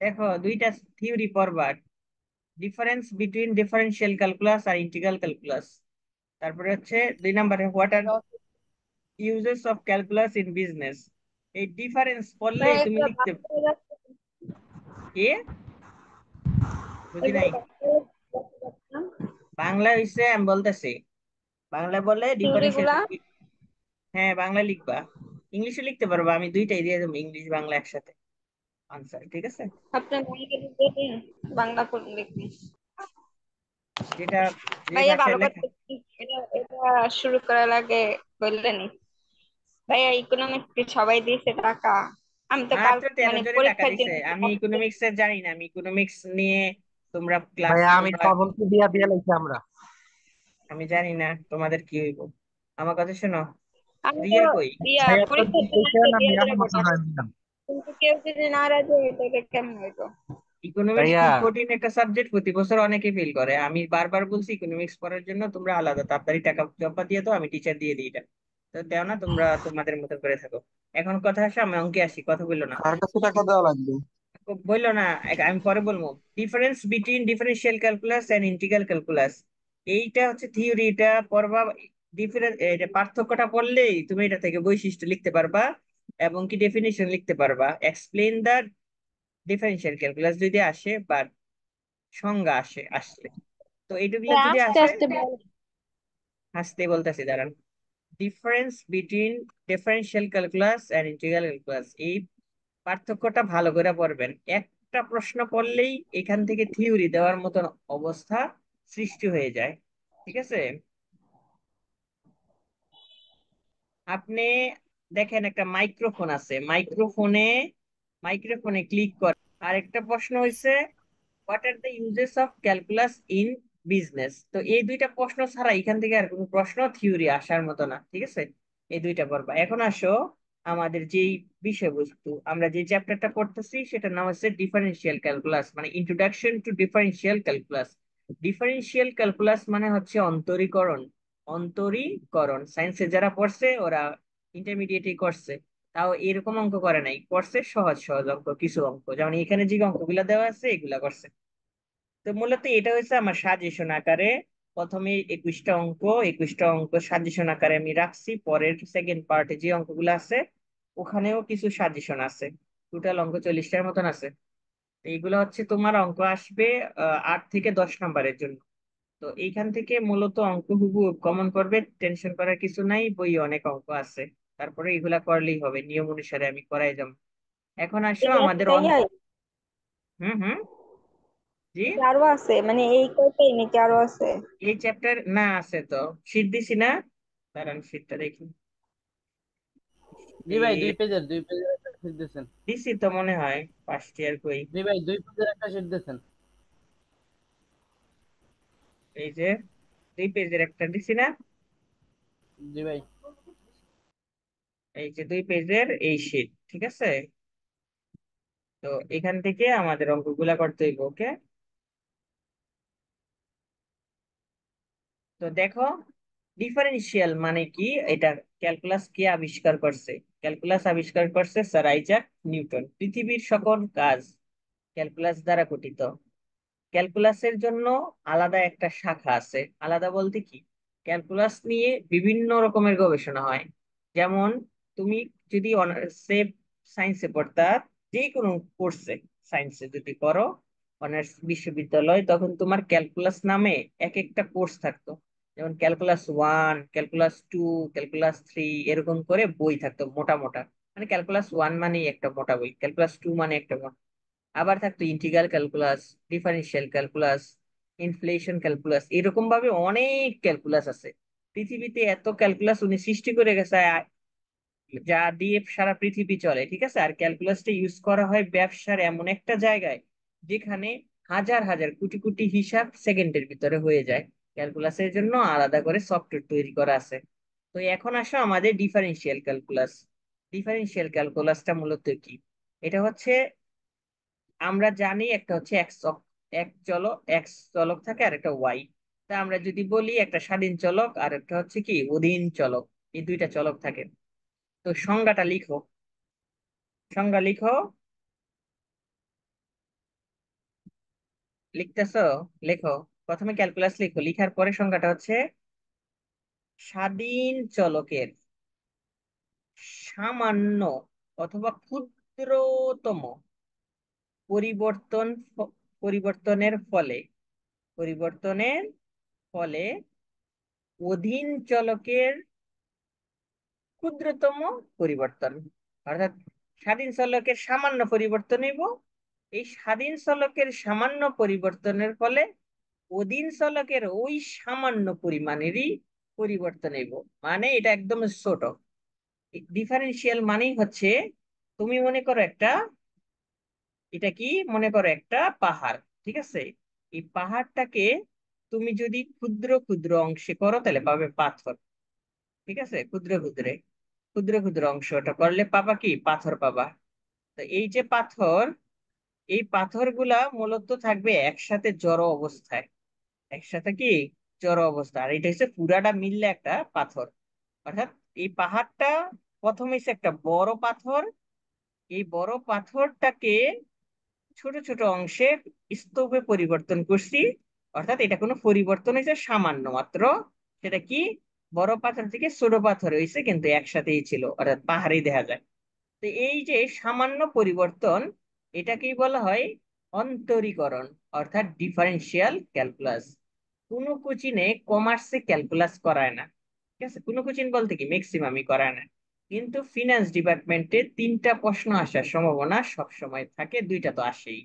দেখো দুইটা থিওরি পড়বা, ডিফারেন্স বিটুইন ডিফারেন্সিয়াল ক্যালকুলাস আর ইন্টিগ্রাল ক্যালকুলাস। তারপরে হচ্ছে 2 নম্বরে what are uses of calculus in business. এই ডিফারেন্স ভাই পড়লেই তুমি এগুলো লিখতে। বাংলা হয়ে যাচ্ছে। কি? বুঝি এগুলো নাই। বাংলা হয়ে যাচ্ছে না? বাংলা হইছে আমি বলতেছি, বাংলা বলে থিওরি ডিফারেন্সিয়াল। গুলা। হ্যাঁ বাংলা লিখবা, ইংলিশে লিখতে পারবা, আমি দুইটাই দিয়ে দেবো, ইংলিশ বাংলা একসাথে আনসার, ঠিক আছে? আপনি বাংলা লিখে দিন, বাংলা করে লিখবি। যেটা যে ভাইয়া ভালো ভাষায় লেখা। করতে, এটা এটা শুরু করার আগে বললেনি ভাইয়া ইকোনমিক্স কি সবাই দিয়েছে টাকা? আমি তো কাল মাত্র 13 মানে জনে টাকা পরীক্ষার দিছে, জন্য আমি ইকোনমিক্স এর জানি না, আমি ইকোনমিক্স নিয়ে তোমরা ক্লাস ভাইয়া আমি তোমরা শ্রাবণকে দিয়া দিয়া লাগছি আমরা। আমি জানি না তোমাদের কি হইব। আমার কথা শোনো, আমি তো রিয়া কই? ভাইয়া তো পরীক্ষার জন্য জিজ্ঞেসে না দিয়ে মিরানের দেবো মতো টাকা, হয়ে দিলাম। কিন্তু কেউ যদি না রাজি হয় তাহলে কেমন হইতো? ইকোনমিক্স ভাইয়া খুব কঠিন একটা সাবজেক্ট, প্রতি বছর অনেকে ফেল করে। আমি বারবার বলছি ইকোনমিক্স পড়ার জন্য তোমরা আলাদা তাড়াতাড়ি টাকা জমা দিয়ে দাও, আমি টিচার দিয়ে দিই এটা। তো দেও না, তোমরা তোমাদের মতো করে থাকো। এখন কথা আসে, আমি অঙ্কে আসি, কথা বললো না। কার কাছে টাকা দেওয়া লাগবে? বললো না, আমি পরে বলবো। Difference between differential calculus and integral calculus, এইটা হচ্ছে থিওরি, এটা পড়বা। ডিফারেন্স, এটা পার্থক্যটা পড়লেই তুমি এটা থেকে বৈশিষ্ট্য লিখতে পারবা এবং কি ডেফিনিশন লিখতে পারবা। এক্সপ্লেইন দা ডিফারেন্সিয়াল ক্যালকুলাস যদি আসে বা সংজ্ঞা আসলে, তো এইটুকুলো যদি আস্তে আসে। আস্তে বল। হাসতে বলতেছি, দাঁড়ান। Difference between differential calculus and integral calculus, এই পার্থক্যটা ভালো করে পড়বেন। একটা প্রশ্ন পড়লেই এখান থেকে থিওরি দেওয়ার মতন অবস্থা সৃষ্টি হয়ে যায়, ঠিক আছে? আপনি দেখেন একটা মাইক্রোফোন আছে, মাইক্রোফোনে মাইক্রোফোনে ক্লিক করে। আর একটা প্রশ্ন হয়েছে what are the uses of calculus in business. তো এই দুইটা প্রশ্ন ছাড়া এখান থেকে আর কোনো প্রশ্ন থিওরি আসার মতো না, ঠিক আছে? এই দুইটা পড়বা। এখন আসো আমাদের যেই বিষয়বস্তু, আমরা যে চ্যাপ্টারটা পড়তেছি সেটার নাম হচ্ছে ডিফারেন্সিয়াল ক্যালকুলাস, মানে introduction to differential calculus. Differential calculus মানে হচ্ছে অন্তরীকরণ। অন্তরীকরণ সায়েন্সে যারা পড়ছে ওরা ইন্টারমিডিয়েটে করছে, তাও এরকম অঙ্ক করে নাই, করছে সহজ সহজ অঙ্ক, কিছু অঙ্ক যেমন এখানে যে অঙ্কগুলা দেওয়া আছে এগুলা করছে। তো মূলত এটা হচ্ছে আমার সাজেশন আকারে। প্রথমে 21টা অঙ্ক, 21টা অঙ্ক সাজেশন আকারে আমি রাখছি, পরের সেকেন্ড পার্টে যে অঙ্কগুলো আছে ওখানেও কিছু সাজেশন আছে। টোটাল অঙ্ক 40টার মতন আছে। তো এইগুলো হচ্ছে তোমার অঙ্ক আসবে 8 থেকে 10 নম্বরের জন্য। তো এইখান থেকে মূলত অঙ্ক হুবহু কমন করবে, টেনশন করার কিছু নাই, বই অনেক অঙ্ক আছে। তারপরে এগুলা করলেই হবে, নিয়ম অনুসারে আমি করাই যাব। এখন আসো এই আমাদের একটাই অঙ্ক। হয়? হুম হুম। জি। নাকি আরো আছে, মানে এই কয়টাই নাকি আরো আছে? এই চ্যাপ্টার না আছে তো, শীট দিছি না, দাঁড়ান শীটটা দেখি। জি ভাই, এই 2 পেজের একটা শীট দিয়েছেন। দিছি তো মনে হয়, ফার্স্ট ইয়ার কই। জি ভাই, 2 পেজের একটা শীট দিয়েছেন। এই যে 2 পেজের একটা দিছি না, জি ভাই। এই যে 2 পেজের এই শীট, ঠিক আছে? তো এখান থেকে আমাদের অঙ্কগুলা করতে হইব, ওকে? তো দেখো, ডিফারেন্সিয়াল মানে কি, এটা ক্যালকুলাস কে আবিষ্কার করছে? ক্যালকুলাস আবিষ্কার করছে স্যার আইজাক নিউটন। পৃথিবীর সকল কাজ ক্যালকুলাস দ্বারা গঠিত। ক্যালকুলাসের জন্য আলাদা একটা শাখা আছে, আলাদা বলতে কি, ক্যালকুলাস নিয়ে বিভিন্ন রকমের গবেষণা হয়। যেমন তুমি যদি অনার্সে সায়েন্সে পড়তা, যে কোনো কোর্সে সায়েন্সে যদি করো অনার্স বিশ্ববিদ্যালয়, তখন তোমার ক্যালকুলাস নামে এক একটা কোর্স থাকতো। যেমন ক্যালকুলাস 1, ক্যালকুলাস 2, ক্যালকুলাস 3, এরকম করে বই থাকতো মোটা মোটা। মানে ক্যালকুলাস 1 মানে একটা মোটা বই, ক্যালকুলাস 2 মানে একটা মোটা। আবার থাকতো integral calculus, differential calculus, inflation calculus, এরকম ভাবে অনেক ক্যালকুলাস আছে। পৃথিবীতে এত ক্যালকুলাস উনি সৃষ্টি করে গেছে, যা দিয়ে সারা পৃথিবী চলে, ঠিক আছে? আর ক্যালকুলাসটা ইউজ করা হয় ব্যবসার এমন একটা জায়গায় যেখানে হাজার হাজার কোটি কোটি হিসাব সেকেন্ডের ভিতরে হয়ে যায়। ক্যালকুলাসের জন্য আলাদা করে সফটওয়্যার তৈরি করা আছে। তো এখন আসো আমাদের ডিফারেন্সিয়াল ক্যালকুলাস। ডিফারেন্সিয়াল ক্যালকুলাসটা মূলত কি? এটা হচ্ছে, আমরা জানি একটা হচ্ছে এক্স চলক থাকে আর একটা ওয়াই। তা আমরা যদি বলি একটা স্বাধীন চলক আর একটা হচ্ছে কি অধীন চলক, এই দুইটা চলক থাকে। তো সংজ্ঞাটা লিখো, সংজ্ঞা লিখো। লিখতেছো? লেখো। প্রথমে ক্যালকুলাস লিখো, লিখার পরে সংখ্যাটা হচ্ছে স্বাধীন চলকের সামান্য অথবা ক্ষুদ্রতম পরিবর্তন পরিবর্তনের ফলে পরিবর্তনের ফলে অধীন চলকের ক্ষুদ্রতম পরিবর্তন, অর্থাৎ স্বাধীন চলকের সামান্য পরিবর্তন হইব। এই স্বাধীন চলকের সামান্য পরিবর্তনের ফলে অধীন চলকের ওই সামান্য পরিমাণেরই পরিবর্তন হইব। মানে এটা একদম ছোট। ডিফারেন্সিয়াল মানেই হচ্ছে, তুমি মনে করো একটা, এটা কি, মনে করো একটা পাহাড়, ঠিক আছে? এই পাহাড়টাকে তুমি যদি ক্ষুদ্র ক্ষুদ্র অংশে করো তাহলে পাবে পাথর। ঠিক আছে, ক্ষুদ্র ক্ষুদ্রে ক্ষুদ্র ক্ষুদ্র অংশটা করলে পাবা কি, পাথর পাবা। তো এই যে পাথর, এই পাথরগুলা মূলত থাকবে একসাথে জড় অবস্থায়। একসাথে কি, জড় অবস্থা। আর এটা হচ্ছে পুরাটা মিললে একটা পাথর। অর্থাৎ এই পাহাড়টা প্রথমে হচ্ছে একটা বড় পাথর। এই বড় পাথরটাকে ছোট ছোট অংশে স্তূপে পরিবর্তন করছি। অর্থাৎ এটা কোনো পরিবর্তন হয়েছে সামান্য মাত্র। সেটা কি, বড় পাথর থেকে ছোট পাথর হয়েছে, কিন্তু একসাথেই ছিল, অর্থাৎ পাহাড়েই দেখা যায়। তো এই যে সামান্য পরিবর্তন, এটাকেই বলা হয় অন্তরীকরণ, অর্থাৎ ডিফারেন্সিয়াল ক্যালকুলাস। কোনো কোচিনে কমার্সে ক্যালকুলাস করায় না, ঠিক আছে? কোনো কোচিন বলতে কি ম্যাক্সিমামই করায় না। কিন্তু ফিনান্স ডিপার্টমেন্টে তিনটা প্রশ্ন আসার সম্ভাবনা সব সময় থাকে, দুইটা তো আসেই।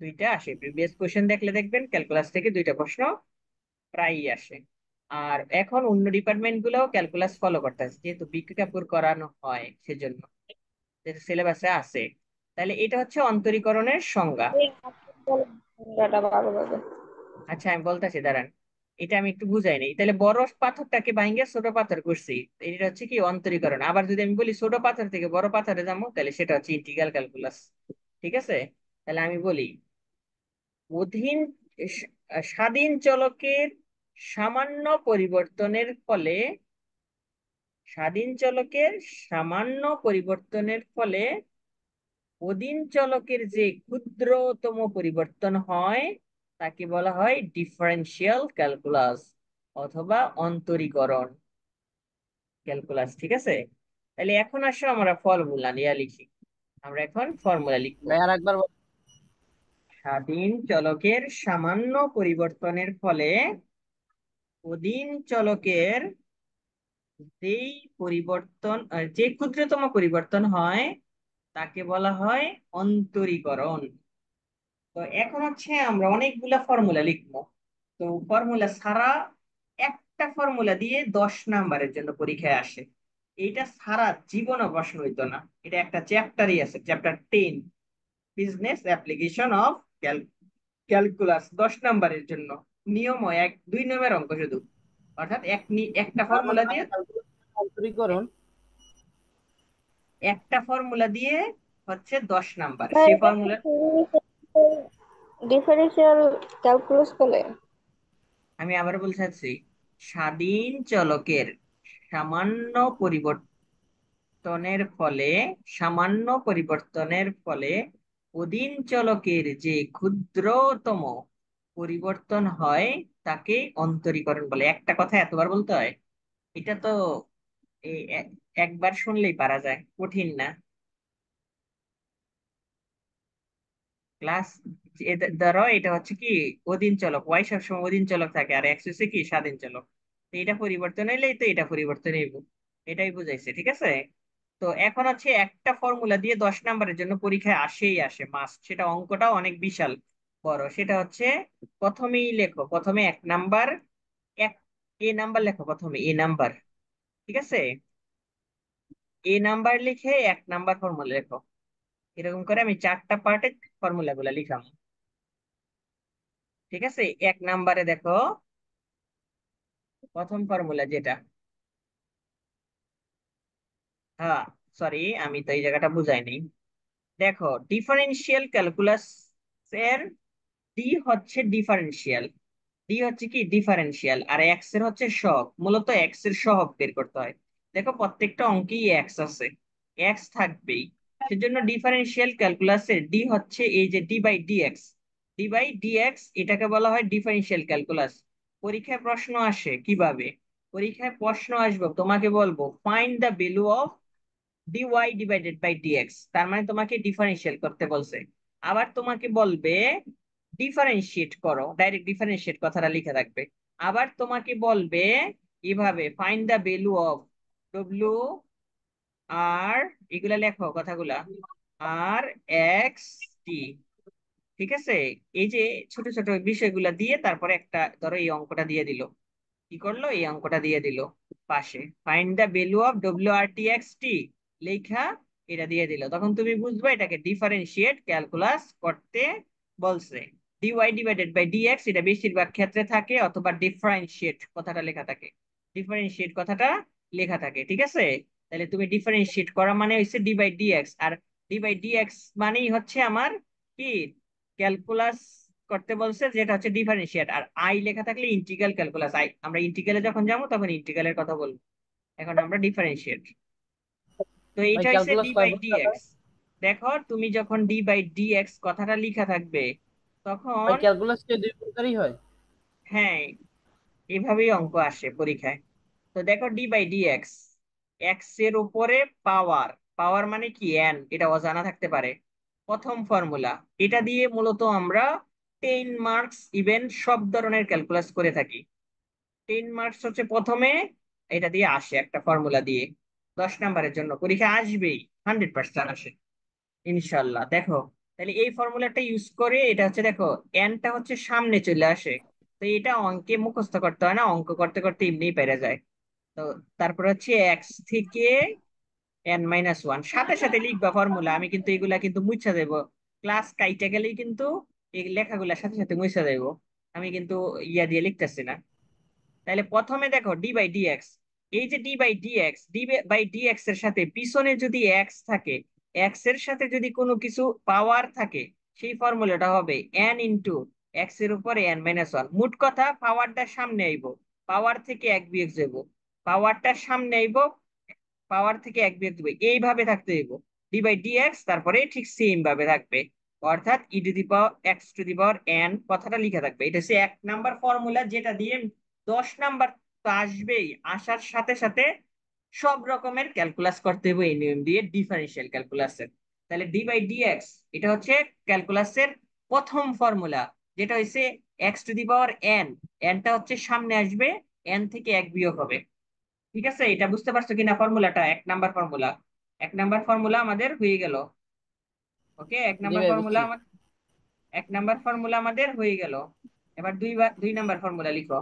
দুইটা আসে, প্রিভিয়াস কোশ্চেন দেখলে দেখবেন ক্যালকুলাস থেকে দুইটা প্রশ্ন প্রায়ই আসে। আর এখন অন্য ডিপার্টমেন্ট গুলোও ক্যালকুলাস ফলো করতেছে, যেহেতু বিজ্ঞাপন করানো হয় সেজন্য, যেটা সিলেবাসে আছে। তাহলে এটা হচ্ছে অন্তরীকরণের সংজ্ঞা। এই আপনি বলেন সংজ্ঞাটা ভালোভাবে। আচ্ছা আমি বলতেছি, দাঁড়ান। এটা আমি একটু বুঝাই নাই। তাহলে বড় পাথরটাকে ভাঙিয়ে ছোট পাথর করছি, এটা হচ্ছে কি অন্তরীকরণ। আবার যদি আমি বলি ছোট পাথর থেকে বড় পাথরে যাবো, তাহলে সেটা হচ্ছে ইন্টিগ্রাল ক্যালকুলাস। ঠিক আছে? তাহলে আমি বলি, অধীন স্বাধীন চলকের সামান্য পরিবর্তনের ফলে, স্বাধীন চলকের সামান্য পরিবর্তনের ফলে অধীন চলকের যে ক্ষুদ্রতম পরিবর্তন হয় তাকে বলা হয় ডিফারেন্সিয়াল ক্যালকুলাস অথবা অন্তরীকরণ ক্যালকুলাস। ঠিক আছে? তাহলে এখন আসো আমরা ফর্মুলা নিয়ে লিখি। আমরা এখন ফর্মুলা লিখবো। ভাই আর একবার স্বাধীন চলকের সামান্য পরিবর্তনের ফলে অধীন চলকের যেই পরিবর্তন, যে ক্ষুদ্রতম পরিবর্তন হয় তাকে বলা হয় অন্তরীকরণ। তো এখন হচ্ছে আমরা অনেকগুলা ফর্মুলা লিখবো। তো ফর্মুলা ছাড়া, একটা ফর্মুলা দিয়ে 10 নাম্বারের জন্য পরীক্ষায় আসে। এইটা সারা জীবনও প্রশ্ন হইতো না। এটা একটা চ্যাপ্টারই আছে, chapter 10, business application of calculus, 10 নাম্বারের জন্য। নিয়মও 1 2 নিয়মের অঙ্ক শুধু। অর্থাৎ একটা তার মানে ফর্মুলা দিয়ে, অন্তরীকরণ। একটা ফর্মুলা দিয়ে হচ্ছে 10 নাম্বার, ভাই সেই এটাকে ফর্মুলা। ডিফারেন্সিয়াল ক্যালকুলাস বলে। আমি আবার বলতে চাচ্ছি, স্বাধীন চলকের সামান্য পরিবর্তনের ফলে, সামান্য পরিবর্তনের ফলে অধীন চলকের যে ক্ষুদ্রতম পরিবর্তন হয় তাকে অন্তরীকরণ বলে। একটা কথা এতবার বলতে হয়? এটা তো এই একবার শুনলেই পারা যায়, কঠিন না। ক্লাস, ধরো এটা হচ্ছে কি অধীন চলক, ওয়াই সবসময় অধীন চলক থাকে, আর এক্স হচ্ছে কি স্বাধীন চলক। তো এটা পরিবর্তন হইলেই তো এটা পরিবর্তন হইব। এটাই বুঝাইছে, ঠিক আছে? তো এখন হচ্ছে একটা ফর্মুলা দিয়ে 10 নাম্বারের জন্য পরীক্ষায় আসেই আসে মাস্ট। সেটা অঙ্কটাও অনেক বিশাল বড়। সেটা হচ্ছে, প্রথমেই লেখো, প্রথমে 1 নাম্বার, এক এ নাম্বার লেখো, প্রথমে এ নাম্বার। ঠিক আছে? এ নাম্বার লিখে 1 নাম্বার ফর্মুলা লেখো। এরকম করে আমি 4টা পার্টে ফর্মুলা গুলা লিখাম। ঠিক আছে? 1 নাম্বারে দেখো, প্রথম ফর্মুলা যেটা, হ্যাঁ, সরি আমি তো এই জায়গাটা বুঝাই নাই। দেখো, ডিফারেন্সিয়াল ক্যালকুলাস এর ডি হচ্ছে ডিফারেন্সিয়াল। ডি হচ্ছে কি ডিফারেন্সিয়াল, আর এক্স এর হচ্ছে সহগ। মূলত এক্স এর সহগ বের করতে হয়। দেখো প্রত্যেকটা অঙ্কেই এক্স আছে, এক্স থাকবেই। সেজন্য ডিফারেন্সিয়াল ক্যালকুলাসের ডি হচ্ছে এই যে D by D X. D by DX এটাকে বলা হয় ডিফারেনশিয়াল ক্যালকুলাস। পরীক্ষায় প্রশ্ন আসে কিভাবে, পরীক্ষায় প্রশ্ন আসবে তোমাকে বলবো find the value of DY divided by DX, তার মানে তোমাকে ডিফারেনশিয়াল করতে বলছে। আবার তোমাকে বলবে ডিফারেন্সিয়েট করো, ডাইরেক্ট ডিফারেন্সিয়েট কথাটা লিখে থাকবে। আবার তোমাকে বলবে এভাবে find the value of W R, এগুলা লেখো কথাগুলা, আর এক্স টি। ঠিক আছে, এই যে ছোট ছোট বিষয়গুলা দিয়ে তারপরে একটা ধরো এই অঙ্কটা দিয়ে দিল, কি করলো এই অঙ্কটা দিয়ে দিল পাশে, find the value of W R T X টি লেখা এটা দিয়ে দিল, তখন তুমি বুঝবে এটাকে ডিফারেন্সিয়েট ক্যালকুলাস করতে বলছে। ডিওয়াই ডিভাইডেড বাই ডিএক্স এটা বেশিরভাগ ক্ষেত্রে থাকে, অথবা ডিফারেন্সিয়েট কথাটা লেখা থাকে, ডিফারেন্সিয়েট কথাটা লেখা থাকে। ঠিক আছে, তাহলে তুমি ডিফারেন্সিয়েট করা মানে হচ্ছে ডি বাই ডিএক্স, আর ডি বাই ডিএক্স মানেই হচ্ছে আমার কি ক্যালকুলাস করতে বলছে, যেটা হচ্ছে ডিফারেন্সিয়েট। আর আই লেখা থাকলে ইন্টিগ্রাল ক্যালকুলাস, আই আমরা ইন্টিগ্রালে যখন যাবো তখন ইন্টিগ্রালের কথা বলবো, এখন আমরা ডিফারেন্সিয়েট। তো ভাই এটা হচ্ছে ক্যালকুলাস ডি কয় বাই প্রকার হয়? ডিএক্স। দেখো তুমি যখন ডি বাই ডিএক্স কথাটা লিখা থাকবে ভাই তখন, ক্যালকুলাস কি দুই প্রকারই হয়? হ্যাঁ এভাবেই অঙ্ক আসে পরীক্ষায়। তো দেখো ডি বাই ডিএক্স, এক্স এর উপরে পাওয়ার, পাওয়ার মানে কি এন, এটা অজানা থাকতে পারে। প্রথম ফর্মুলা, এটা দিয়ে মূলত আমরা 10 মার্কস ইভেন সব ধরনের ক্যালকুলাস করে থাকি। 10 মার্কস হচ্ছে প্রথমে, এটা দিয়ে আসে একটা ফর্মুলা দিয়ে, 10 নাম্বারের জন্য পরীক্ষা আসবেই, 100% আসে ইনশাল্লাহ। দেখো তাহলে এই ফর্মুলাটা ইউজ করে, এটা হচ্ছে দেখো এনটা হচ্ছে সামনে চলে আসে, তো এটা অঙ্কে মুখস্থ করতে হয় না, অঙ্ক করতে করতে এমনিই পেরে যায়। তো তারপর হচ্ছে এক্স থেকে n-1 সাথে সাথে লিখবা ফর্মুলা, আমি কিন্তু এগুলা কিন্তু মুছা দেব, ক্লাস কাইটা গেলেই কিন্তু এই লেখাগুলা সাথে সাথে মুছা দেব, আমি কিন্তু ইয়া দিয়ে লিখতেছি না। তাহলে প্রথমে দেখো ডি বাই ডিএক্স, এই যে D by DX, D by DX এর সাথে পিছনে যদি এক্স থাকে, এক্স এর সাথে যদি কোনো কিছু পাওয়ার থাকে, সেই ফর্মুলাটা হবে এন ইন্টু এক্স এর উপরে n-1। মোট কথা পাওয়ারটা সামনে আইব, পাওয়ার থেকে এক বিয়োগ যাব, পাওয়ারটা সামনে আইব, পাওয়ার থেকে এক বিয়োগ দেবে, এইভাবে থাকতে হইব ডি বাই ডিএক্স, তারপরে ঠিক সেম ভাবে থাকবে, অর্থাৎ e to the power x to the power n কথাটা লিখে থাকবে। এটা হচ্ছে 1 নাম্বার ফর্মুলা, যেটা দিয়ে 10 নাম্বার তো আসবেই, আসার সাথে সাথে সব রকমের ক্যালকুলাস করতে হবে এই নিয়ম দিয়ে, ডিফারেন্সিয়াল ক্যালকুলাসের। তাহলে ডি বাই ডিএক্স এটা হচ্ছে ক্যালকুলাসের প্রথম ফর্মুলা, যেটা হচ্ছে x to the power n, এনটা হচ্ছে সামনে আসবে, এন থেকে এক বিয়োগ হবে। ঠিক আছে, এটা বুঝতে পারছো কিনা ফর্মুলাটা, 1 নাম্বার ফর্মুলা, 1 নাম্বার ফর্মুলা আমাদের হয়ে গেল। ওকে, এক জি নাম্বার ভাই ফর্মুলা বুঝছি। আমার, 1 নাম্বার ফর্মুলা আমাদের হয়ে গেল। এবার 2 নাম্বার ফর্মুলা লিখো।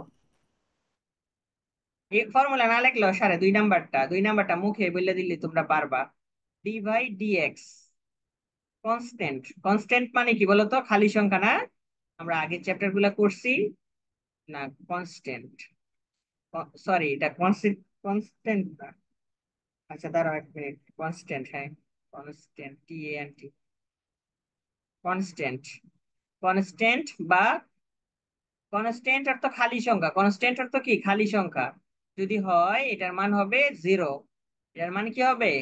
এই ফর্মুলা না লিখলেও সারে 2 নাম্বারটা, 2 নাম্বারটা মুখে বলে দিলে তোমরা পারবা। D by DX constant, constant মানে কি বলতো, খালি সংখ্যা না, আমরা আগের চ্যাপ্টার গুলা করছি না। কনস্ট্যান্ট, সরি এটা কনস্ট্যান্ট, কনস্ট্যান্ট না, আচ্ছা দাঁড়াও 1 মিনিট, কনস্ট্যান্ট, হ্যাঁ কনস্ট্যান্ট, টি কনস্ট্যান্ট, কনস্ট্যান্ট বা কনস্ট্যান্ট অর্থ খালি সংখ্যা, কনস্ট্যান্ট অর্থ কি খালি সংখ্যা, যদি হয় এটার মান হবে জিরো, এটার মানে কি হবে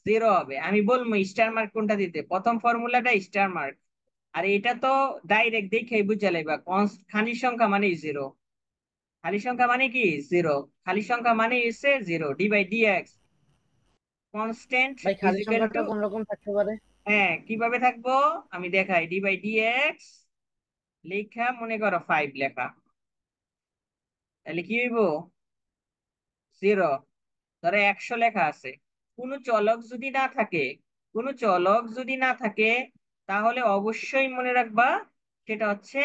জিরো হবে। আমি বলবো স্টার মার্ক কোনটা দিতে, প্রথম ফর্মুলাটা স্টার মার্ক, আর এটা তো ডাইরেক্ট দেখেই বুঝে লাইবা, খালি সংখ্যা মানে জিরো, খালি সংখ্যা মানে কি জিরো, খালি সংখ্যা মানে হচ্ছে zero, D by DX constant ভাই ইজ খালি ইকুয়াল সংখ্যাটা টু, কোন রকম থাকতে পারে? হ্যাঁ কিভাবে থাকবো আমি দেখাই, ডি বাই ডিএক্স লেখা মনে করো 5 লেখা, তাহলে কি হইব জিরো। ধরো 100 লেখা আছে, কোনো চলক যদি না থাকে, কোনো চলক যদি না থাকে, তাহলে অবশ্যই মনে রাখবা সেটা হচ্ছে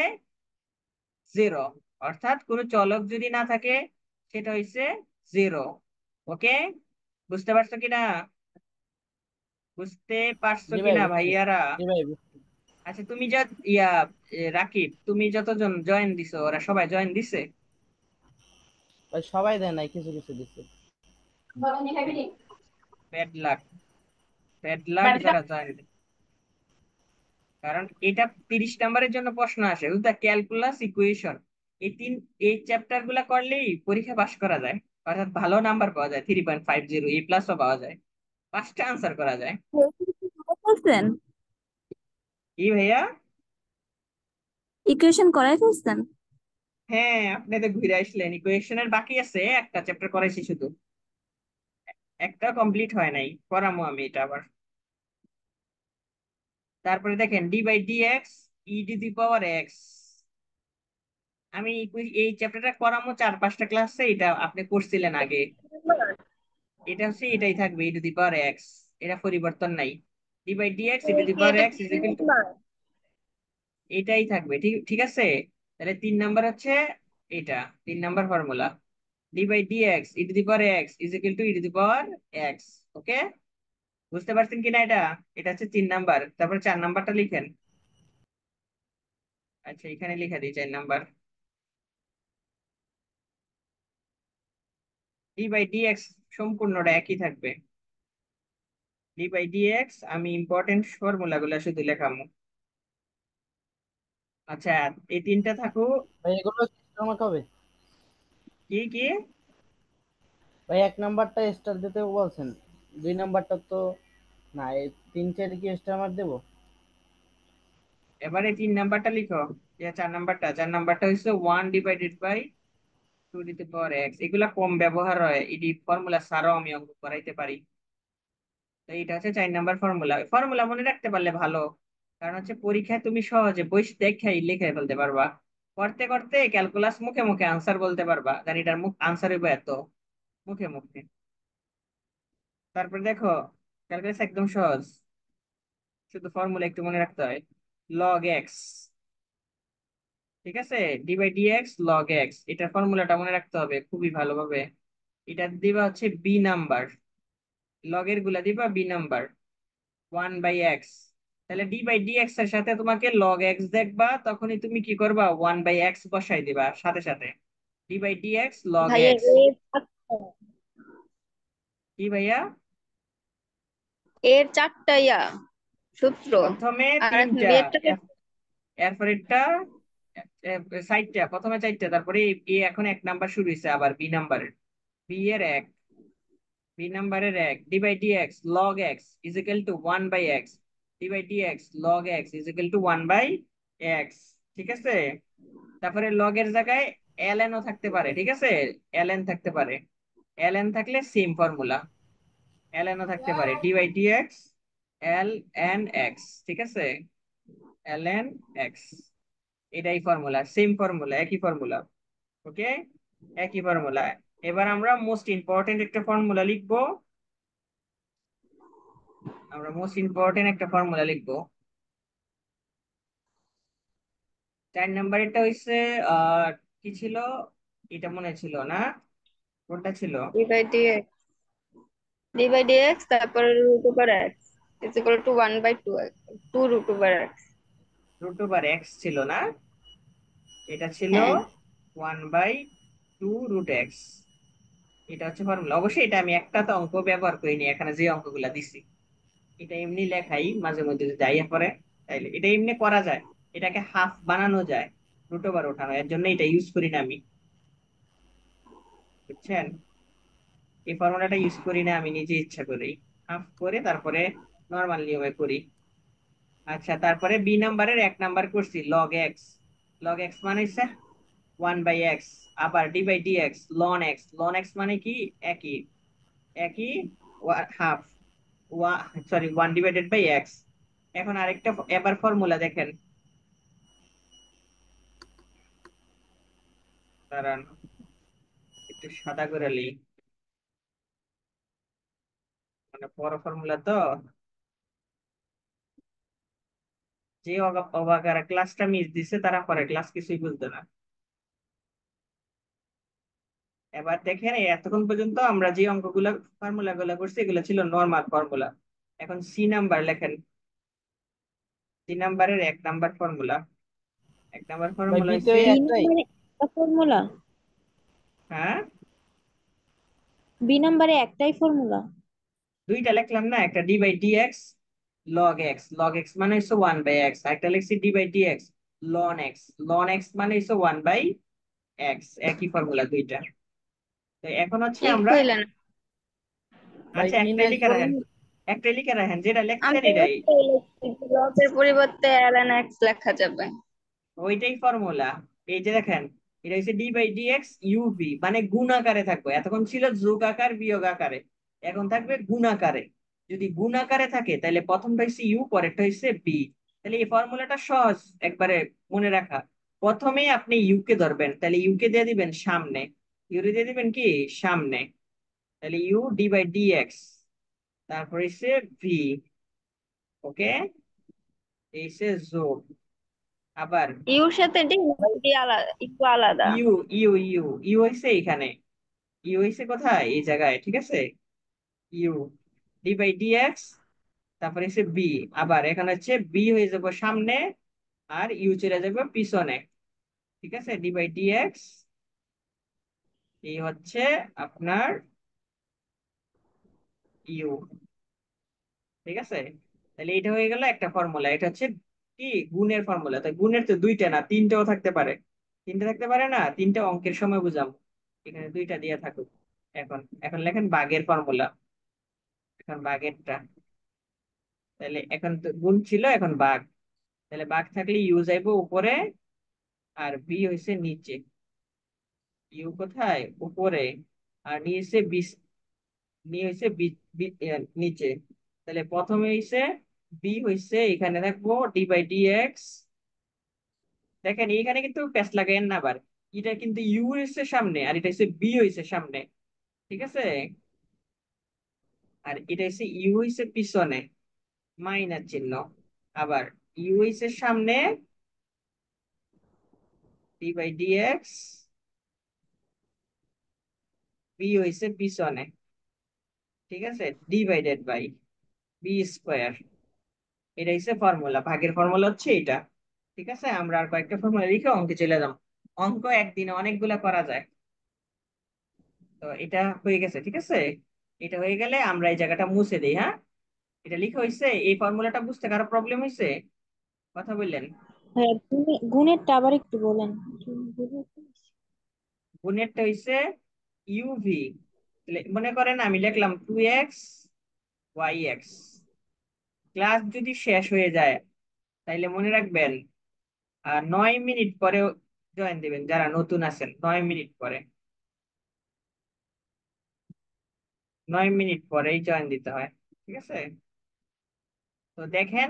জিরো, অর্থাৎ কোনো চলক যদি না থাকে সেটা হচ্ছে জিরো। ওকে, বুঝতে পারছো কিনা, বুঝতে পারছো জি ভাই কিনা বুঝছি। ভাইয়ারা? জি ভাই বুঝছি। আচ্ছা তুমি যা ইয়া রাকিব, তুমি যতজন জয়েন দিছো ওরা সবাই জয়েন দিছে? ভাই সবাই দেয় নাই, কিছু কিছু দিচ্ছে। ব্যাড লাক, ব্যাড লাক যারা জয়েন, কারণ এটা 30 নাম্বারের জন্য প্রশ্ন আসে, বুঝলা, ক্যালকুলাস ইকুয়েশন, এই এই চ্যাপ্টার গুলা করলেই পরীক্ষা পাস করা যায়, অর্থাৎ ভালো নাম্বার পাওয়া যায়, 3.50 এ প্লাসও পাওয়া যায়, 5টা আনসার করা যায়। বলছেন কি ভাইয়া? ইকুয়েশন করাই ফেলছেন? হ্যাঁ, আপনি তো ঘুরে আসলেন। ইকুয়েশনের বাকি আছে, একটা চ্যাপ্টার করাইছি শুধু, একটা কমপ্লিট হয় নাই, করামো আমি এটা আবার। তারপরে দেখেন D by D x E to the power X. আমি এই চ্যাপ্টারটা করামো 4-5টা ক্লাসে, এটা আপনি করছিলেন আগে। এটা হচ্ছে এটাই থাকবে, ই টু দি পাওয়ার এক্স, এটা পরিবর্তন নাই। D by D x E to the power এটা এক্স ইজ ইকুয়াল টু, এটাই থাকবে। ঠিক ঠিক আছে। তাহলে 3 নাম্বার হচ্ছে এটা, 3 number formula, d by D x E to the power x is equal to e to the power x. Okay, বুঝতে পারছেন কিনা এটা? এটা হচ্ছে 3 নাম্বার। তারপর 4 নাম্বারটা লিখেন। আচ্ছা, এখানে লিখে দিই 4 number. D by D X সম্পূর্ণটা একই থাকবে। ডি বাই ডি এক্স আমি ইম্পর্টেন্ট ফর্মুলা গুলা শুধু লেখামু। আচ্ছা, এই 3টা থাকুক। ভাই এগুলো স্টার মার্ক হবে? কি কি? ভাই 1 নাম্বারটা স্টার দিতে বলছেন, 2 নাম্বারটা তো না, এই 3-4 কি স্টার মার্ক দেবো? এবারে 3 নাম্বারটা লিখো। 4 নাম্বারটা হচ্ছে 1/2/2 টু দি পাওয়ার এক্স। এগুলা কম ব্যবহার হয়, এটি ফর্মুলা ছাড়াও আমি অঙ্ক করাইতে পারি। তো এটা হচ্ছে 4 নাম্বার ফর্মুলা। ফর্মুলা মনে রাখতে পারলে ভালো, কারণ হচ্ছে পরীক্ষায় তুমি সহজে বই দেখেই লিখে ফেলতে পারবা। করতে করতে ক্যালকুলাস মুখে মুখে আনসার বলতে পারবা, কারণ এটার মুখ আনসার হইবে এত, মুখে মুখে। তারপর দেখো, ক্যালকুলাস একদম সহজ, শুধু ফর্মুলা একটু মনে রাখতে হয়। লগ এক্স, ঠিক আছে, D by D X log X, এটা ফর্মুলাটা মনে রাখতে হবে খুবই ভালোভাবে। এটা দিবা হচ্ছে বি নাম্বার, লগের গুলা দিবা বি নাম্বার, 1/x। তাহলে ডি বাই ডি এক্স এর সাথে তোমাকে লগ এক্স দেখবা, তখনই তুমি কি করবা, 1/x বসাই দিবা সাথে সাথে, D by D X log ভাইয়া এক্স। এর কি ভাইয়া? এর চারটা সূত্র, প্রথমে আর এখন 3টা, বিয়েরটা এরপর এটা সাইডটা, প্রথমে 4টা, তারপরে এখন 1 নাম্বার শুরু হয়েছে আবার বি নাম্বারের, বি এর এক, বি নাম্বারের এক, D by D X log X is equal to 1/x, D by D X log X is equal to 1/x। ঠিক আছে। তারপরে লগের জায়গায় ln ও থাকতে পারে, ঠিক আছে, ln থাকতে পারে, ln থাকলে সেম ফর্মুলা, ln ও থাকতে পারে, D by D X L N X, ঠিক আছে, ln এক্স, এটাই ফর্মুলা, সেম ফর্মুলা, একই ফর্মুলা। ওকে, একই ফর্মুলা। এবার আমরা মোস্ট ইম্পর্টেন্ট একটা ফর্মুলা লিখবো, আমরা মোস্ট ইম্পর্টেন্ট একটা ফর্মুলা লিখবো। 4 নাম্বারেরটা হইছে আহ কি ছিল, এটা মনে ছিল না, কোনটা ছিল? ডি বাই ডি এক্স তারপরে root over X is equal to 1/2 two root over X. Root over X ছিল না, এটা ছিল হ্যাঁ 1/2 √x। এটা হচ্ছে ফর্মুলা। অবশ্যই এটা আমি একটা তো অঙ্ক ব্যবহার করিনি এখানে যে অঙ্কগুলা দিছি, এটা এমনি লেখাই মাঝে মধ্যে যদি যাইয়া পড়ে, তাইলে এটা এমনি করা যায়, এটাকে হাফ বানানো যায়, রুট ওভার ওঠানো, এর জন্য এটা ইউজ করি না আমি, বুঝছেন? এই ফর্মুলাটা ইউজ করি না আমি, নিজে ইচ্ছা করি হাফ করে তারপরে নর্মাল নিয়মে করি। আচ্ছা, তারপরে বি নাম্বারের 1 নাম্বার করছি লগ এক্স, লগ এক্স মানে হচ্ছে 1/x। আবার D by D X ln X, ln X মানে কি, একই, একই, হাফ, সরি 1/x। এখন আরেকটা এবার ফর্মুলা দেখেন, দাঁড়ান একটু সাদা করে লিই, মানে বড় ফর্মুলা তো, যে অবাকার ক্লাসটা মিস দিছে তারা পরে ক্লাস কিছুই বুঝবে না। এবার দেখেন, এই এতক্ষণ পর্যন্ত আমরা যে অঙ্কগুলো ফর্মুলা গুলো করছি এগুলো ছিল নর্মাল ফর্মুলা। এখন সি নাম্বার লেখেন, সি নাম্বারের 1 নাম্বার ফর্মুলা, 1 নাম্বার ভাই ফর্মুলা বিতে হচ্ছে, ওই বি একটাই? নাম্বারে একটা ফর্মুলা? হ্যাঁ বি নাম্বারে একটাই ফর্মুলা? দুইটা লিখলাম না, একটা D by D X log X, log X মানে হচ্ছে 1/x, একটা লিখছি D by D X ln X, ln X মানে হচ্ছে 1/x, একই ফর্মুলা দুইটা। তো এখন হচ্ছে ঠিক আমরা, হইলেন। ভাই আচ্ছা একটাই ইনভার্স লিখে রাখেন, বলুন। একটাই লিখে রাখেন, যেটা আমি লিখছেন তো এটাই। লসের পরিবর্তে ln x লেখা যাবে। ওইটাই ফর্মুলা। এই যে দেখেন, এটা হচ্ছে D by D X UV, মানে গুণ আকারে থাকবে। এতক্ষণ ছিল যোগ আকার বিয়োগ আকারে, এখন থাকবে গুণ আকারে। যদি গুণ আকারে থাকে তাহলে প্রথমটা হচ্ছে ইউ, পরেরটা হচ্ছে বি। তাহলে এই ফর্মুলাটা সহজ একবারে মনে রাখা। প্রথমেই আপনি ইউ কে ধরবেন, তাহলে ইউ কে দিয়ে দিবেন সামনে, ইউ দিয়ে দিবেন কি সামনে। তাহলে U D by D X, তারপর হচ্ছে ভি। ওকে, এই হচ্ছে যোগ। আবার ইউর সাথে ডি ডি আলাদা, একটু আলাদা। ইউ, ইউ ইউ হইছে এখানে, ইউ হইছে কোথায় এই জায়গায়, ঠিক আছে। U D by D X, তারপরে হচ্ছে বি। আবার এখানে হচ্ছে বি হয়ে যাবে সামনে, আর ইউ চলে যাবে পিছনে। ঠিক আছে, ডি বাই ডি এক্স, এই হচ্ছে আপনার ইউ। ঠিক আছে, তাহলে এটা হয়ে গেল একটা ফর্মুলা। এটা হচ্ছে কি গুণের ফর্মুলা। তাই গুণের তো দুইটা না তিনটাও থাকতে পারে। তিনটা থাকতে পারে না, তিনটা অঙ্কের সময় বুঝাবো। এখানে দুইটা দিয়ে থাকুক। এখন এখন লেখেন ভাগের ফর্মুলা। এখন ভাগেরটা, তাহলে এখন তো গুণ ছিল, এখন ভাগ। তাহলে ভাগ থাকলে ইউ যাইবো উপরে, আর বি হইছে নিচে। ইউ কোথায় উপরে, আর নিচে বি, নি হইছে নিচে। তাহলে প্রথমে হইছে বি হইছে এখানে রাখবো ডি বাই ডি এক্স। দেখেন এইখানে কিন্তু প্যাচ লাগাইন না আবার। এটা কিন্তু ইউ হইছে সামনে, আর এটা হচ্ছে বি হইছে সামনে। ঠিক আছে, আর এটা হচ্ছে ইউ হইছে পিছনে, মাইনাস চিহ্ন। আবার ইউ হইছে সামনে, D by D X, V হইছে পিছনে। ঠিক আছে, ডিভাইডেড বাই বি স্কোয়ার। এটা হচ্ছে ফর্মুলা, ভাগের ফর্মুলা হচ্ছে এটা। ঠিক আছে, আমরা আর কয়েকটা ফর্মুলা লিখে অঙ্কে চলে যাব। অঙ্ক একদিনে অনেকগুলা করা যায়। তো এটা হয়ে গেছে, ঠিক আছে। এটা হয়ে গেলে আমরা এই জায়গাটা মুছে দিই, হ্যাঁ। এটা লিখে হয়েছে, এই ফর্মুলাটা বুঝতে কারো প্রবলেম হয়েছে, কথা বললেন। হ্যাঁ, গুণেরটা আবার একটু বলেন। গুণেরটা হয়েছে ইউভি। মনে করেন আমি লিখলাম 2x yx। ক্লাস যদি শেষ হয়ে যায় তাইলে মনে রাখবেন 9 মিনিট পরে জয়েন দিবেন, যারা নতুন আছেন 9 মিনিট পরে, 9 মিনিট পরেই জয়েন দিতে হয়। ঠিক আছে, তো দেখেন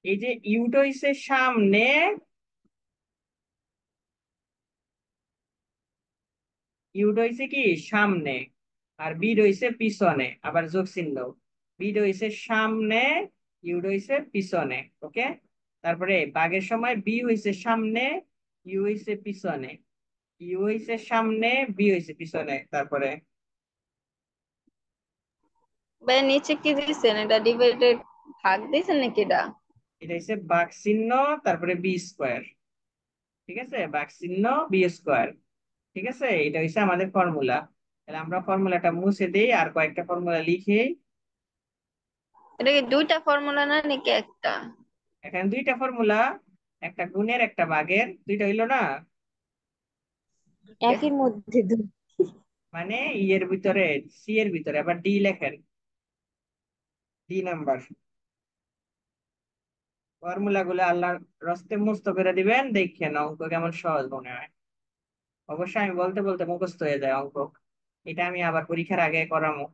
এই যে ইউটা হইছে সামনে, ইউটা হইছে কি সামনে, আর বি হইছে পিছনে, আবার যোগ চিহ্ন। বি হইছে সামনে, ইউ হইছে পিছনে। ওকে, তারপরে বাগের সময় বি হইছে সামনে, ইউ হইছে পিছনে। ইউ হইছে সামনে, বি হইছে পিছনে। তারপরে ভাই নিচে কি দিয়েছেন, এটা ডিভাইডেড ভাগ দিয়েছেন নাকি এটা? এটা হচ্ছে বাগ চিহ্ন, তারপরে বি স্কোয়ার। ঠিক আছে, বাগ চিহ্ন বি স্কোয়ার। ঠিক আছে, এটা হচ্ছে আমাদের ফর্মুলা। তাহলে আমরা ফর্মুলাটা মুছে দিই আর কয়েকটা ফর্মুলা লিখি। এটা কি দুইটা ফর্মুলা না নাকি একটা? এখানে দুইটা ফর্মুলা, একটা গুণের একটা ভাগের, দুইটা হইলো না। একের মধ্যে দুই। মানে ইয়ের ভিতরে, সি এর ভিতরে আবার ডি লেখেন, ডি নাম্বার। ফর্মুলা গুলো আল্লাহর রস্তে মুস্ত করে দিবেন, দেখেন অঙ্ক কেমন সহজ মনে হয়। অবশ্যই আমি বলতে বলতে মুখস্থ হয়ে যায় অঙ্ক। এটা আমি আবার পরীক্ষার আগে করামো।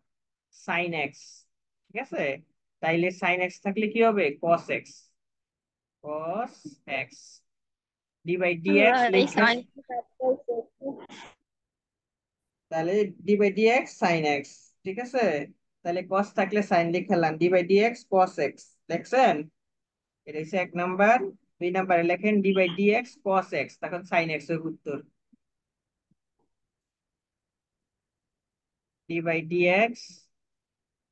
সাইন এক্স, ঠিক আছে। তাইলে সাইন এক্স থাকলে কি হবে, cos x. Cos x D by d আল্লাহ, এক্স এই লিখলে, সাইন। তাহলে d by D x sine x. ঠিক আছে, তাহলে কস থাকলে সাইন লিখলাম, d by D x cos x. দেখছেন, এটা হচ্ছে 1 নাম্বার। 2 নাম্বারে লেখেন D by D x cos x, তখন সাইন এক্স এর উত্তর। D by D x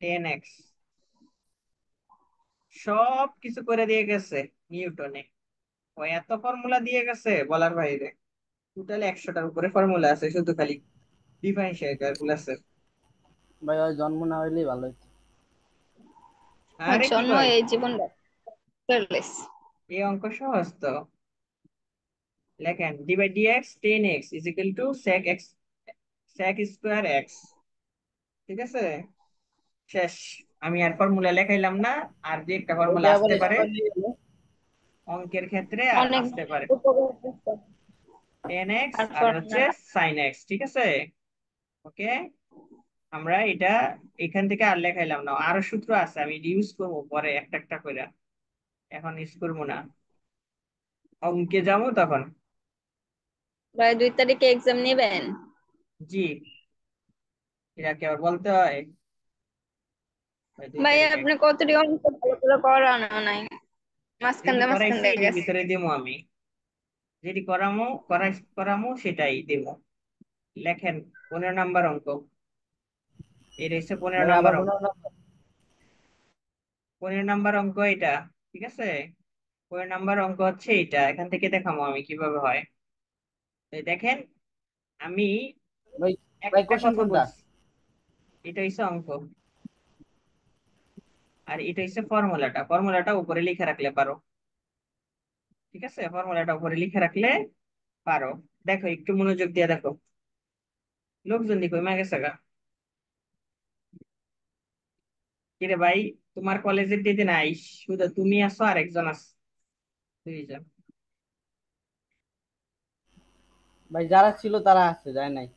tan x. সব কিছু করে দিয়ে গেছে নিউটনে। ও এত ফর্মুলা দিয়ে গেছে বলার বাইরে। টোটাল 100টার উপরে ফর্মুলা আছে শুধু খালি ডিফারেন্সিয়াল ক্যালকুলাসের। ভাই ওই জন্ম না হইলেই ভালো হইতো। আমার আরে কি জন্ম কয়, এই জীবন ব্যাকলেস। এই অঙ্ক সহজ তো। লেখেন D by D x tan X is equal to sec X, sec square X. ঠিক আছে, শেষ। আমি আর ফর্মুলা লেখাইলাম না, আর যে একটা ফর্মুলা ওইটা আবার আসতে পারে। স্কোয়ার নিয়ে গেলে অঙ্কের ক্ষেত্রে অনেক আসতে পারে উপকার করছে। 10x আর তারপর হচ্ছে sin x, ঠিক আছে। ওকে, আমরা এটা এখান থেকে আর লেখাইলাম না, আরো সূত্র আছে, আমি ইউজ করবো পরে একটা একটা করে, এখন ইউজ করবো না, অঙ্কে যাবো তখন। ভাই 2 তারিখে এক্সাম নেবেন? জি, এটা কি আবার বলতে হয়? ভাই, দুই ভাই তারিখে আপনি কতটি অঙ্ক ভালো করে করানো নাই, যেটি মাঝখান করাইছি দিয়ে এটির গেছে। ভিতরে দেবো আমি, যেটি করামো সেটাই দেবো। লেখেন 15 নাম্বার অঙ্ক, এটা হচ্ছে পনেরো ভাই নাম্বার আবার অঙ্ক। বলুন। 15 নাম্বার অঙ্ক এটা, ঠিক আছে। 15 নাম্বার অঙ্ক হচ্ছে এটা, এখান থেকে দেখাবো আমি কিভাবে হয়। এই দেখেন, আমি ভাই ভাই একটা কোশ্চেন কথা কোনটা? বলছি, এটা হচ্ছে অঙ্ক, আর এটা হচ্ছে ফর্মুলাটা, ফর্মুলাটা উপরে লিখে রাখলে পারো, ঠিক আছে, ফর্মুলাটা উপরে লিখে রাখলে পারো। দেখো, একটু মনোযোগ দিয়ে দেখো, লোকজন দেখো মা গেছে গা। কিরে ভাই, তোমার কলেজের দিদি নাই, শুধু তুমি আছো আর একজন আছে, দুইজন। ভাই যারা ছিল তারা আছে, যায় নাই।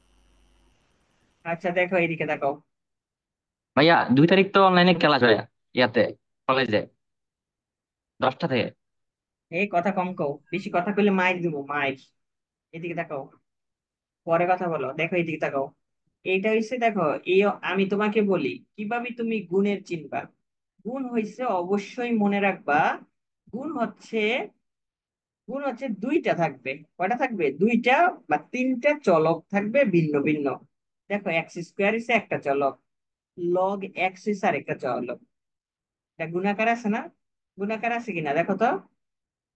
আচ্ছা দেখো, এইদিকে দেখো। ভাইয়া 2 তারিখ তো অনলাইনে ক্লাস হয় ইয়াতে কলেজে 10টা থেকে। এই কথা কম কও, বেশি কথা কইলে মাইর দিব, মাইর। এদিকে দেখো, পরে কথা বলো, দেখো এইদিকে দেখো। এইটা হইছে দেখো, এই আমি তোমাকে বলি কিভাবে তুমি গুণের চিনবা। গুণ হইছে, অবশ্যই মনে রাখবা, গুণ হচ্ছে, গুণ হচ্ছে দুইটা থাকবে, কয়টা থাকবে, দুইটা বা তিনটা চলক থাকবে ভিন্ন ভিন্ন। দেখো, এক্স স্কোয়ার হচ্ছে একটা চলক, লগ এক্স হচ্ছে আরেকটা চলক। এটা গুণাকার আছে না? গুণাকার আছে কিনা দেখো তো,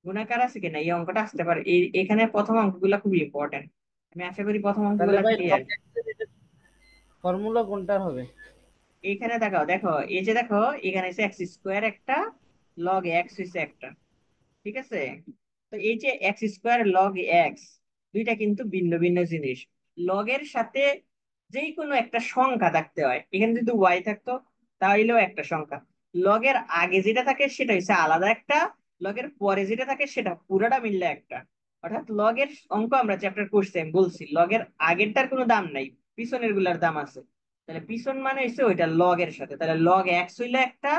গুণাকার আছে কিনা, এই অঙ্কটা আসতে পারে, এখানে প্রথম অঙ্কগুলো খুবই ইম্পর্টেন্ট, আমি আশা করি প্রথম তাহলে অঙ্কগুলো ভাই ক্লিয়ার। ফর্মুলা কোনটার হবে? এইখানে দেখাও, দেখো এই যে দেখো, এখানে হচ্ছে এক্স স্কোয়ার একটা, লগ এক্স হচ্ছে একটা, ঠিক আছে। তো এই যে এক্স স্কোয়ার লগ এক্স, দুইটা কিন্তু ভিন্ন ভিন্ন জিনিস। লগের সাথে যেই কোনো একটা সংখ্যা থাকতে হয়, এখানে যদি ওয়াই থাকতো তাহলেও একটা সংখ্যা। লগের আগে যেটা থাকে সেটা হচ্ছে আলাদা একটা, লগের পরে যেটা থাকে সেটা পুরাটা মিললে একটা। অর্থাৎ লগের অঙ্ক আমরা চ্যাপ্টার করছি, আমি বলছি লগের আগেরটার কোনো দাম নাই, পিছনের গুলার দাম আছে। তাহলে পিছন মানে হচ্ছে ওইটা লগের সাথে, তাহলে লগ এক্স হইলো একটা,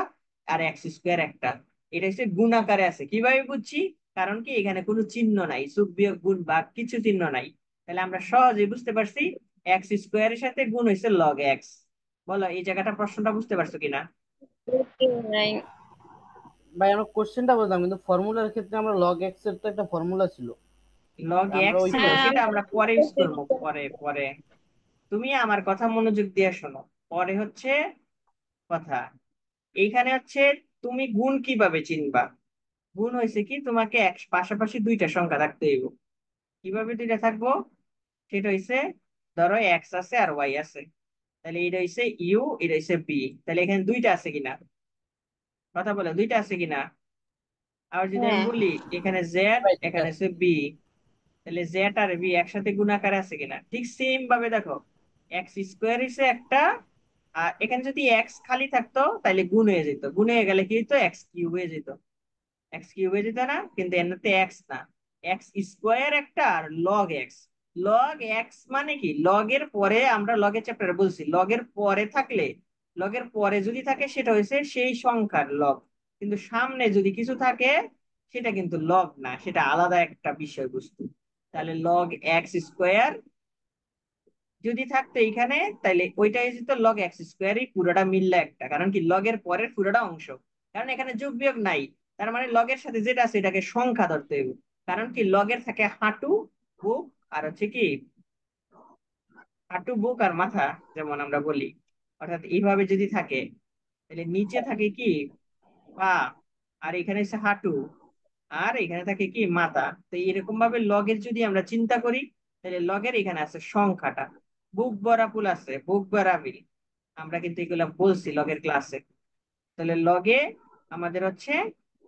আর এক্স স্কোয়ার একটা। এটা হচ্ছে গুণাকারে আছে, কিভাবে বুঝছি, কারণ কি এখানে কোনো চিহ্ন নাই, যোগ বিয়োগ গুণ ভাগ কিছু চিহ্ন নাই, তাহলে আমরা সহজেই বুঝতে পারছি এক্স স্কোয়ারের সাথে গুণ হয়েছে লগ এক্স। বলো এই জায়গাটা, প্রশ্নটা বুঝতে পারছো কিনা? নাই। ভাই আমরা কোশ্চেনটা বুঝলাম, কিন্তু ফর্মুলার ক্ষেত্রে আমরা লগ এক্স এর তো একটা ফর্মুলা ছিল, লগ আমরা এক্স ওই ছিল, হ্যাঁ সেটা আমি আমরা পরে ইউজ করবো, পরে পরে। তুমি আমার কথা মনোযোগ দিয়ে শোনো, পরে হচ্ছে কথা, এইখানে হচ্ছে তুমি গুণ কিভাবে চিনবা। গুণ হয়েছে কি, তোমাকে এক পাশাপাশি দুইটা সংখ্যা থাকতে হইব। কিভাবে দুইটা থাকবো, সেটা হইছে, ধরো এক্স আছে আর ওয়াই আছে, তাহলে এটা হইছে ইউ, এটা হইছে বি, তাহলে এখানে দুইটা আছে কিনা, কথা বলে দুইটা আছে কিনা। আর যদি আমি হ্যাঁ বলি এখানে জেড, ভাই ঠিক এখানে আছে। হচ্ছে বি, তাহলে জেড আর বি একসাথে গুণাকার আছে কিনা। ঠিক সেম ভাবে দেখো, এক্স স্কোয়ার হিসে একটা, আর এখানে যদি এক্স খালি থাকতো তাহলে গুণ হয়ে যেত, গুণ হয়ে গেলে কি হতো, এক্স কিউব হয়ে যেত, এক্স কিউব হয়ে যেত না, কিন্তু এমনিতে এক্স না, এক্স স্কোয়ার একটা আর লগ এক্স। লগ এক্স মানে কি, লগের পরে, আমরা লগের চ্যাপ্টারে বলছি, লগের পরে থাকলে, লগের পরে যদি থাকে সেটা হয়েছে সেই সংখ্যার লগ, কিন্তু সামনে যদি কিছু থাকে সেটা কিন্তু লগ না, সেটা আলাদা একটা বিষয়বস্তু। তাহলে লগ এক্স স্কোয়ার যদি থাকতো এইখানে, তাহলে ওইটাই যেত লগ এক্স স্কোয়ারই পুরোটা মিললে একটা, কারণ কি লগের পরের পুরোটা অংশ, কারণ এখানে যোগ বিয়োগ নাই, তার মানে লগের সাথে যেটা আছে এটাকে সংখ্যা ধরতে হবে। কারণ কি লগের থাকে হাঁটু, বুক, আর হচ্ছে কি, হাঁটু বুক আর মাথা, যেমন আমরা বলি, অর্থাৎ এইভাবে যদি থাকে, তাহলে নিচে থাকে কি, পা, আর এখানে হচ্ছে হাঁটু, আর এখানে থাকে কি, মাথা। তো এরকম ভাবে লগের যদি আমরা চিন্তা করি, তাহলে লগের এখানে আছে সংখ্যাটা, বুক ভরা ফুল আছে, বুক ভরা বিল, আমরা কিন্তু এগুলা বলছি লগের ক্লাসে। তাহলে লগে আমাদের হচ্ছে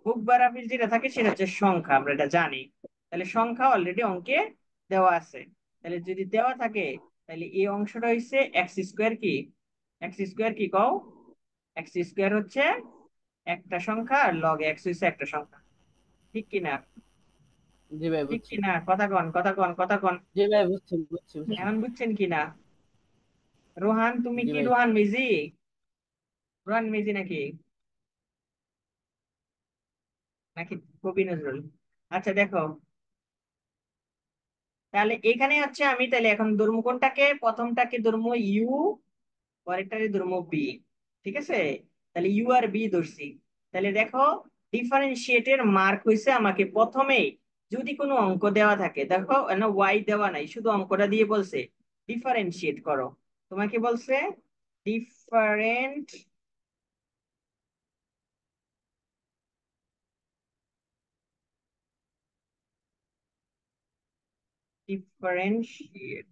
বুক ভরা বিল যেটা থাকে সেটা হচ্ছে সংখ্যা, আমরা এটা জানি। তাহলে সংখ্যা অলরেডি অঙ্কে দেওয়া আছে, তাহলে যদি দেওয়া থাকে, তাহলে এই অংশটা হচ্ছে এক্স স্কোয়ার কি, এক্স স্কোয়ার কি কও, এক্স স্কোয়ার হচ্ছে একটা সংখ্যা, আর লগ এক্স হচ্ছে একটা সংখ্যা। ঠিক কিনা? জি ভাই ঠিক বুঝছি। কিনা? কথা কন, কথা কন, কথা কন। জি ভাই বুঝছি বুঝছি বুঝছি। এখন বুঝছেন কিনা? রোহান, তুমি জি কি ভাই। রোহান মিজি? রোহান মিজি নাকি, নাকি কবি নজরুল? আচ্ছা দেখো, তাহলে এখানে হচ্ছে আমি তাহলে এখন ধর্ম কোনটাকে, প্রথমটাকে ধর্ম ইউ, পরেরটারে ধর্ম বি। ঠিক আছে, তাহলে ইউ আর বি ধরছি। তাহলে দেখো, ডিফারেন্সিয়েটের মার্ক হয়েছে আমাকে প্রথমেই, যদি কোনো অঙ্ক দেওয়া থাকে, দেখো না ওয়াই দেওয়া নাই, শুধু অঙ্কটা দিয়ে বলছে ডিফারেন্সিয়েট করো। তোমাকে বলছে ডিফারেন্ট ডিফারেন্সিয়েট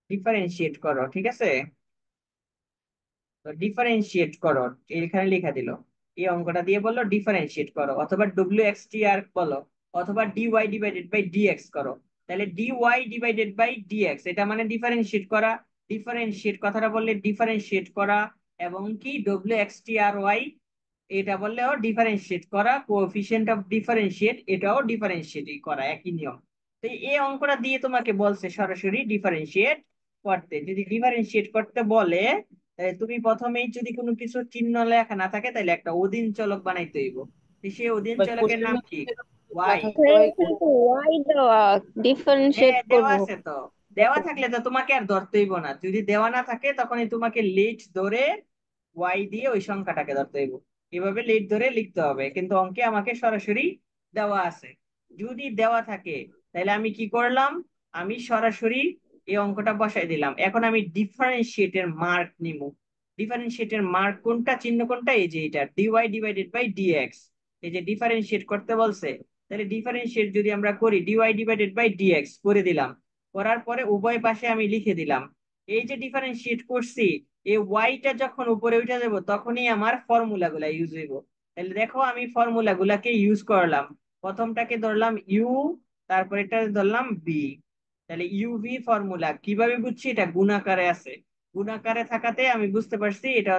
ডিফারেন্সিয়েট করো, ঠিক আছে? ডিফারেন্সিয়েট করো, এখানে লেখা দিল, এই অঙ্কটা দিয়ে বললো ডিফারেন্সিয়েট করো, অথবা ডব্লিউ এক্স টি আর বলো, অথবা ডিওয়াই ডিভাইডেড বাই ডিএক্স করো। তাহলে ডিওয়াই ডিভাইডেড বাই ডিএক্স এটা মানে ডিফারেন্সিয়েট করা। ডিফারেন্সিয়েট কথাটা বললে ডিফারেন্সিয়েট করা, এবং কি ডব্লিউ এক্স টি আর ওয়াই এটা বললেও ডিফারেন্সিয়েট করা, কোএফিসিয়েন্ট অফ ডিফারেন্সিয়েট এটাও ডিফারেন্সিয়েট করা, একই নিয়ম। তো এই অঙ্কটা দিয়ে তোমাকে বলছে সরাসরি ডিফারেন্সিয়েট করতে। যদি ডিফারেন্সিয়েট করতে বলে, তুমি প্রথমেই যদি কোনো কিছু চিহ্ন লেখা না থাকে, তাহলে একটা অধীন চলক বানাইতে হইব। তো সেই অধীন ভাই চলকের নাম কোশ্চেনে কি? ওয়াই। লেখা থাকে ভাইয়া ভাই এখানে তো ওয়াই দেওয়া, ডিফারেন্সিয়েট হ্যাঁ দেওয়া করব। আছে তো। দেওয়া থাকলে তো তোমাকে আর ধরতে হইব না, যদি দেওয়া না থাকে তখনই তোমাকে লিড ধরে ওয়াই দিয়ে ওই সংখ্যাটাকে ধরতে হইব। এভাবে লিড ধরে লিখতে হবে, কিন্তু অঙ্কে আমাকে সরাসরি দেওয়া আছে। যদি দেওয়া থাকে, তাহলে আমি কি করলাম, আমি সরাসরি এই অঙ্কটা বসাই দিলাম। এখন আমি ডিফারেন্সিয়েটের মার্ক নিব। ডিফারেন্সিয়েটের মার্ক কোনটা, চিহ্ন কোনটা, এই যে এটা ডিওয়াই ডিভাইডেড বাই ডিএক্স। এই যে ডিফারেন্সিয়েট করতে বলছে, তাহলে ডিফারেন্সিয়েট যদি আমরা করি, ডিওয়াই ডিভাইডেড বাই ডিএক্স করে দিলাম। করার পরে উভয় পাশে আমি লিখে দিলাম। এই যে ডিফারেন্সিয়েট করছি, এই ওয়াইটা যখন উপরে উঠে যাব তখনই আমার ফর্মুলা গুলা ইউজ হইব। তাহলে দেখো আমি ফর্মুলা গুলাকে ইউজ করলাম। প্রথমটাকে ধরলাম ইউ, তারপর এটা ধরলাম বি। তাহলে ইউভি ফর্মুলা কিভাবে বুঝছি, এটা গুণাকারে আছে। গুণাকারে থাকাতে আমি বুঝতে পারছি এটা